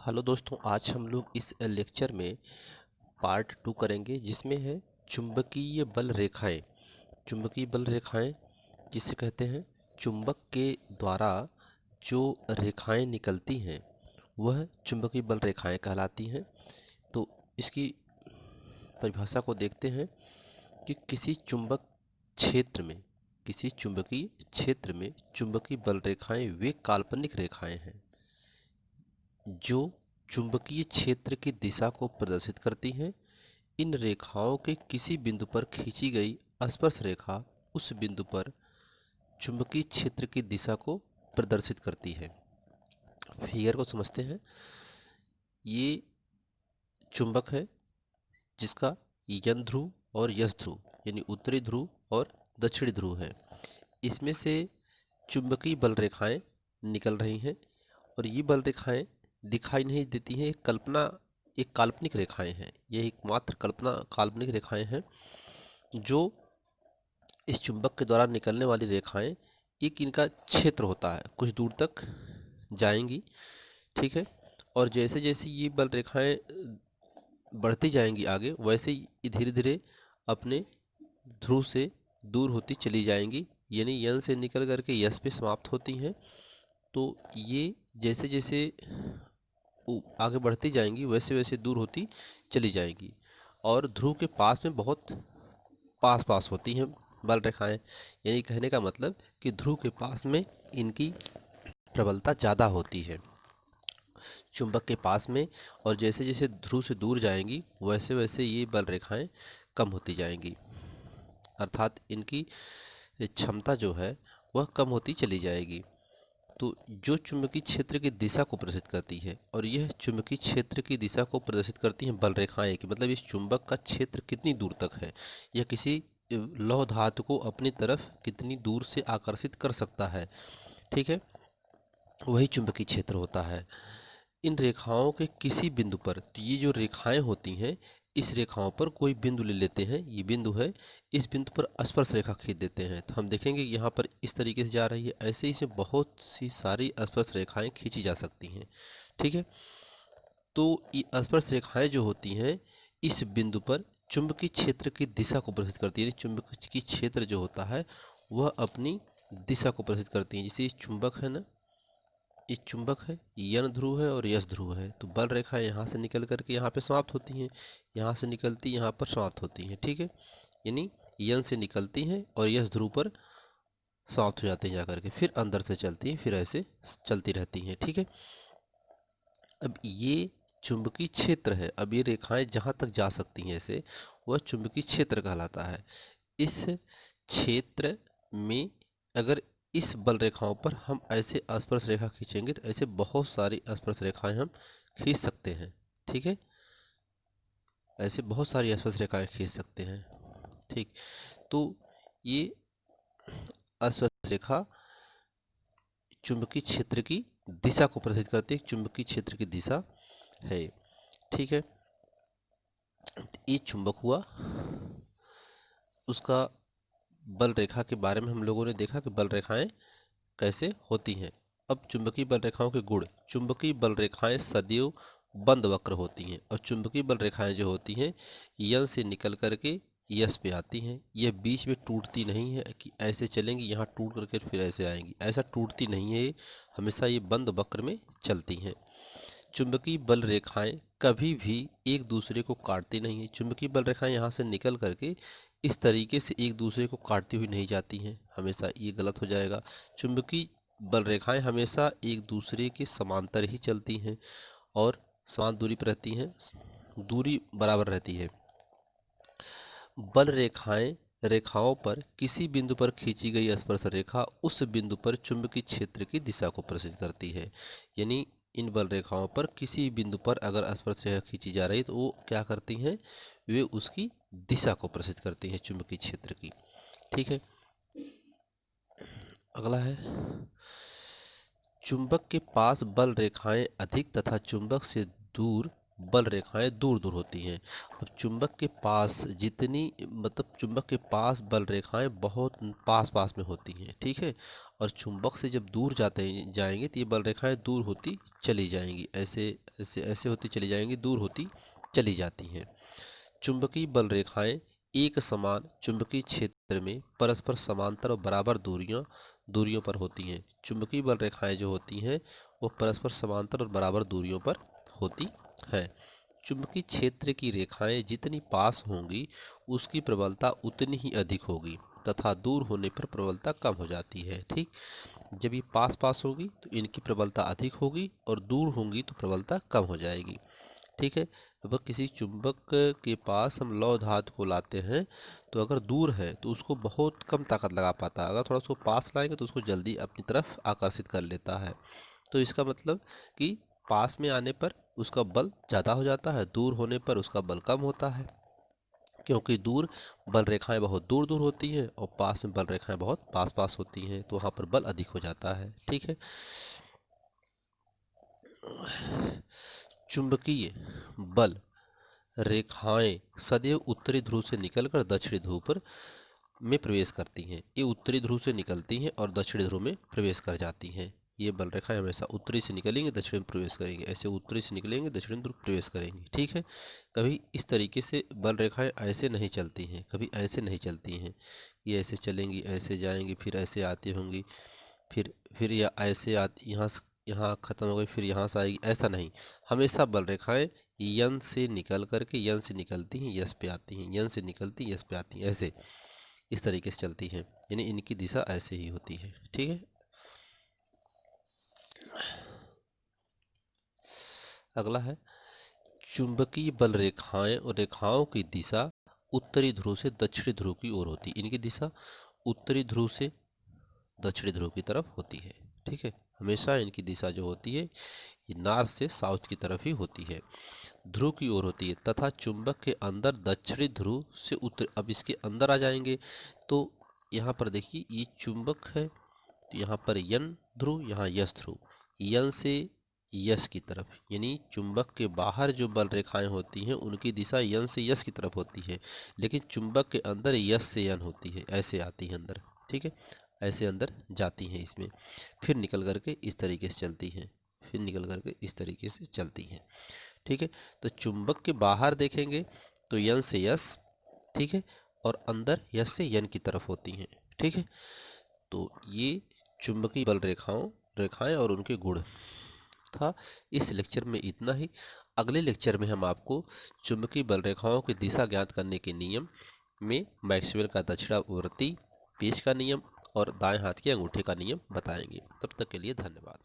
Hello दोस्तों, आज हम लोग इस लेक्चर में पार्ट 2 करेंगे जिसमें है चुंबकीय बल रेखाएं। चुंबकीय बल रेखाएं जिसे कहते हैं चुंबक के द्वारा जो रेखाएं निकलती हैं वह चुंबकीय बल रेखाएं कहलाती हैं। तो इसकी परिभाषा को देखते हैं कि किसी चुंबकीय क्षेत्र में चुंबकीय बल रेखाएं वे काल्पनिक रेखाएं हैं जो चुंबकीय क्षेत्र की दिशा को प्रदर्शित करती हैं। इन रेखाओं के किसी बिंदु पर खींची गई स्पर्श रेखा उस बिंदु पर चुंबकीय क्षेत्र की दिशा को प्रदर्शित करती है। फिगर को समझते हैं। ये चुंबक है जिसका यन ध्रुव और यस ध्रुव यानी उत्तरी ध्रुव और दक्षिणी ध्रुव है। इसमें से चुंबकीय बल रेखाएं निकल रही हैं और ये बल रेखाएं दिखाई नहीं देती हैं। एक काल्पनिक रेखाएं हैं। ये एकमात्र काल्पनिक रेखाएं हैं जो इस चुंबक के द्वारा निकलने वाली रेखाएं, एक इनका क्षेत्र होता है, कुछ दूर तक जाएंगी। ठीक है। और जैसे जैसे ये बल रेखाएं बढ़ती जाएंगी आगे, वैसे ही धीरे धीरे अपने ध्रुव से दूर होती चली जाएंगी, यानी यन से निकल करके यस पे समाप्त होती हैं। तो ये जैसे जैसे आगे बढ़ती जाएंगी वैसे वैसे दूर होती चली जाएंगी और ध्रुव के पास में बहुत पास पास होती हैं बल रेखाएं। यानी कहने का मतलब कि ध्रुव के पास में इनकी प्रबलता ज़्यादा होती है चुंबक के पास में। और जैसे जैसे ध्रुव से दूर जाएंगी वैसे वैसे ये बल रेखाएं कम होती जाएंगी, अर्थात इनकी क्षमता जो है वह कम होती चली जाएगी। तो जो चुंबकीय क्षेत्र की दिशा को प्रदर्शित करती है, और यह चुंबकीय क्षेत्र की दिशा को प्रदर्शित करती हैं बल रेखाएं कि मतलब इस चुंबक का क्षेत्र कितनी दूर तक है, यह किसी लौह धातु को अपनी तरफ कितनी दूर से आकर्षित कर सकता है। ठीक है, वही चुंबकीय क्षेत्र होता है। इन रेखाओं के किसी बिंदु पर, तो ये जो रेखाएं होती हैं इस रेखाओं पर कोई बिंदु ले लेते हैं, ये बिंदु है, इस बिंदु पर स्पर्श रेखा खींच देते हैं। तो हम देखेंगे कि यहाँ पर इस तरीके से जा रही है, ऐसे ही से बहुत सी सारी स्पर्श रेखाएं खींची जा सकती हैं। ठीक है। तो ये स्पर्श रेखाएं जो होती हैं इस बिंदु पर चुंबकीय क्षेत्र की दिशा को प्रदर्शित करती है। यानी चुंबकीय क्षेत्र जो होता है वह अपनी दिशा को प्रदर्शित करती है। जैसे ये चुंबक है ना, ये चुंबक है, यन ध्रुव है और यस ध्रुव है। तो बल रेखा यहाँ से निकल करके यहाँ पे समाप्त होती हैं, यहाँ से निकलती यहाँ पर समाप्त होती हैं। ठीक है, यानी यन से निकलती हैं और यस ध्रुव पर समाप्त हो जाती हैं जाकर के, फिर अंदर से चलती हैं, फिर ऐसे चलती रहती हैं। ठीक है। अब ये चुंबकीय क्षेत्र है। अब ये रेखाएं जहाँ तक जा सकती हैं ऐसे, वह चुंबकीय क्षेत्र कहलाता है। इस क्षेत्र में अगर इस बल रेखाओं पर हम ऐसे स्पर्श रेखा खींचेंगे तो ऐसे बहुत सारी स्पर्श रेखाएं हम खींच सकते हैं। ठीक है, ऐसे बहुत सारी स्पर्श रेखाएं खींच सकते हैं। ठीक, तो ये स्पर्श रेखा चुंबकीय क्षेत्र की दिशा को प्रदर्शित करती है, चुंबकीय क्षेत्र की दिशा है। ठीक है, ये चुंबक हुआ। उसका बल रेखा के बारे में हम लोगों ने देखा कि बल रेखाएं कैसे होती हैं। अब चुंबकीय बल रेखाओं के गुण। चुंबकीय बल रेखाएं सदैव बंद वक्र होती हैं और चुंबकीय बल रेखाएं जो होती हैं यन से निकल करके यस पे आती हैं। यह बीच में टूटती नहीं है कि ऐसे चलेंगी यहाँ टूट करके फिर ऐसे आएंगी, ऐसा टूटती नहीं है, हमेशा ये बंद वक्र में चलती हैं। चुंबकीय बल रेखाएं कभी भी एक दूसरे को काटती नहीं है। चुंबकीय बल रेखाएं यहाँ से निकल करके इस तरीके से एक दूसरे को काटती हुई नहीं जाती हैं, हमेशा ये गलत हो जाएगा। चुंबकीय बल रेखाएं हमेशा एक दूसरे के समांतर ही चलती हैं और समान दूरी पर रहती हैं, दूरी बराबर रहती है। बल रेखाओं पर किसी बिंदु पर खींची गई स्पर्श रेखा उस बिंदु पर चुंबकीय क्षेत्र की दिशा को प्रदर्शित करती है। यानी इन बल रेखाओं पर किसी बिंदु पर अगर स्पर्श रेखा खींची जा रही है तो वो क्या करती हैं, वे उसकी दिशा को प्रदर्शित करती हैं चुंबकीय क्षेत्र की। ठीक है, अगला है चुंबक के पास बल रेखाएं अधिक तथा चुंबक से दूर बल रेखाएं दूर दूर होती हैं। अब चुंबक के पास जितनी चुंबक के पास बल रेखाएं बहुत पास पास में होती हैं, ठीक है। और चुंबक से जब दूर जाएंगे तो ये बल रेखाएं दूर होती चली जाएंगी, ऐसे ऐसे ऐसे होती चली जाएंगी, दूर होती चली जाती हैं। चुंबकीय बल रेखाएं एक समान चुंबकीय क्षेत्र में परस्पर समांतर और बराबर दूरियों पर होती हैं। चुंबकीय बल रेखाएं जो होती हैं वो परस्पर समांतर और बराबर दूरियों पर होती है। चुंबकीय क्षेत्र की रेखाएं जितनी पास होंगी उसकी प्रबलता उतनी ही अधिक होगी तथा दूर होने पर प्रबलता कम हो जाती है, ठीक। जब ये पास पास होगी तो इनकी प्रबलता अधिक होगी और दूर होंगी तो प्रबलता कम हो जाएगी, ठीक है। अब किसी चुंबक के पास हम लौह धातु को लाते हैं तो अगर दूर है तो उसको बहुत कम ताकत लगा पाता है, अगर थोड़ा उसको पास लाएंगे तो उसको जल्दी अपनी तरफ आकर्षित कर लेता है। तो इसका मतलब कि पास में आने पर उसका बल ज़्यादा हो जाता है, दूर होने पर उसका बल कम होता है, क्योंकि दूर बल रेखाएं बहुत दूर दूर होती हैं और पास में बल रेखाएं बहुत पास पास होती हैं, तो वहाँ पर बल अधिक हो जाता है, ठीक है। चुंबकीय बल रेखाएं सदैव उत्तरी ध्रुव से निकलकर दक्षिणी ध्रुव पर में प्रवेश करती हैं। ये उत्तरी ध्रुव से निकलती हैं और दक्षिणी ध्रुव में प्रवेश कर जाती हैं। ये बल रेखाएं हमेशा उत्तरी से निकलेंगे दक्षिण में प्रवेश करेंगे, ऐसे उत्तरी से निकलेंगे दक्षिण ध्रुव प्रवेश करेंगी, ठीक है। कभी इस तरीके से बल रेखाएं ऐसे नहीं चलती हैं, कभी ऐसे नहीं चलती हैं, ये ऐसे चलेंगी, ऐसे जाएंगी, फिर ऐसे आती होंगी, फिर या ऐसे आती, यहाँ ख़त्म हो गई, फिर यहाँ से आएगी, ऐसा नहीं। हमेशा बल रेखाएं यन से निकल करके यन से निकलती हैं यस पे आती हैं, यन से निकलती यस पे आती हैं, ऐसे इस तरीके से चलती हैं, यानी इनकी दिशा ऐसे ही होती है, ठीक है। अगला है चुंबकीय बल रेखाएं और रेखाओं की दिशा उत्तरी ध्रुव से दक्षिणी ध्रुव की ओर होती है। इनकी दिशा उत्तरी ध्रुव से दक्षिणी ध्रुव की तरफ होती है, ठीक है। हमेशा इनकी दिशा जो होती है ये नॉर्थ से साउथ की तरफ ही होती है, ध्रुव की ओर होती है तथा चुंबक के अंदर दक्षिणी ध्रुव से उत्तर। अब इसके अंदर आ जाएंगे तो यहाँ पर देखिए ये चुंबक है, तो यहाँ पर यन ध्रुव, यहाँ यस ध्रुव, यन से यस की तरफ, यानी चुंबक के बाहर जो बल रेखाएं होती हैं उनकी दिशा यन से यस की तरफ होती है, लेकिन चुंबक के अंदर यस से यन होती है, ऐसे आती है अंदर, ठीक है, ऐसे अंदर जाती हैं इसमें, फिर निकल करके इस तरीके से चलती हैं, फिर निकल करके इस तरीके से चलती हैं, ठीक है। तो चुंबक के बाहर देखेंगे तो यन से यस, ठीक है, और अंदर यस से यन की तरफ होती हैं, ठीक है। तो ये चुंबकीय बल रेखाएं और उनके गुण था। इस लेक्चर में इतना ही। अगले लेक्चर में हम आपको चुंबकीय बल रेखाओं की दिशा ज्ञात करने के नियम में मैक्सवेल का दक्षिणावर्ती पेच का नियम और दाएं हाथ के अंगूठे का नियम बताएंगे। तब तक के लिए धन्यवाद।